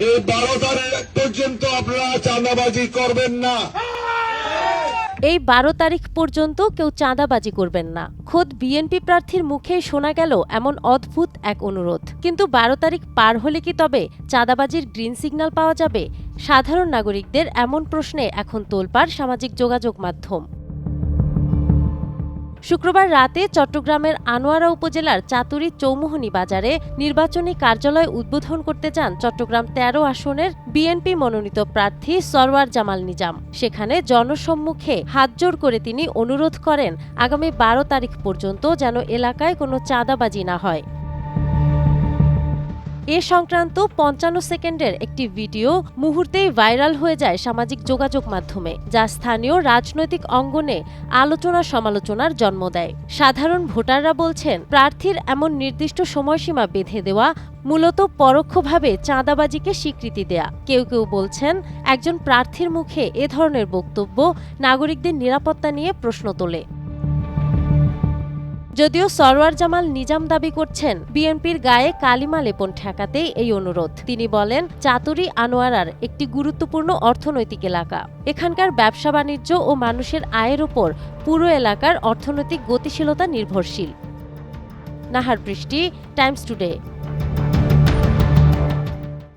এই 12 তারিখ পর্যন্ত আপনারা চাঁদাবাজি করবেন না। এই 12 তারিখ পর্যন্ত কেউ চাঁদাবাজি করবেন না। খোদ বিএনপি প্রার্থীর মুখে শোনা গেল এমন অদ্ভুত এক অনুরোধ। কিন্তু 12 তারিখ পার হলে কি তবে চাঁদাবাজির গ্রিন সিগন্যাল পাওয়া যাবে? সাধারণ নাগরিকদের এমন প্রশ্নে এখন তোলপাড় সামাজিক যোগাযোগ মাধ্যম। শুক্রবার রাতে চট্টগ্রামের আনোয়ারা উপজেলার চাতুরী চৌমুহনী বাজারে নির্বাচনী কার্যালয় উদ্বোধন করতে যান চট্টগ্রাম ১৩ আসনের বিএনপি মনোনীত প্রার্থী সরওয়ার জামাল নিজাম। সেখানে জনসম্মুখে হাতজোড় করে তিনি অনুরোধ করেন আগামী ১২ তারিখ পর্যন্ত যেন এলাকায় কোনো চাঁদাবাজি না হয়। এ সংক্রান্ত ৫৫ সেকেন্ডের একটি ভিডিও মুহূর্তেই ভাইরাল হয়ে যায় সামাজিক যোগাযোগ মাধ্যমে, যা স্থানীয় রাজনৈতিক অঙ্গনে আলোচনা সমালোচনার জন্ম দেয়। সাধারণ ভোটাররা বলছেন, প্রার্থীর এমন নির্দিষ্ট সময়সীমা বেঁধে দেওয়া মূলত পরোক্ষভাবে চাঁদাবাজিকে স্বীকৃতি দেয়া। কেউ কেউ বলছেন, একজন প্রার্থীর মুখে এ ধরনের বক্তব্য নাগরিকদের নিরাপত্তা নিয়ে প্রশ্ন তোলে। যদিও সরওয়ার জামাল নিজাম দাবি করছেন, বিএনপির গায়ে কালিমা লেপন ঠেকাতেই এই অনুরোধ। তিনি বলেন, চাতুরী আনোয়ারার একটি গুরুত্বপূর্ণ অর্থনৈতিক এলাকা। এখানকার ব্যবসা বাণিজ্য ও মানুষের আয়ের ওপর পুরো এলাকার অর্থনৈতিক গতিশীলতা নির্ভরশীল। নাহার বৃষ্টি, টাইমস টুডে।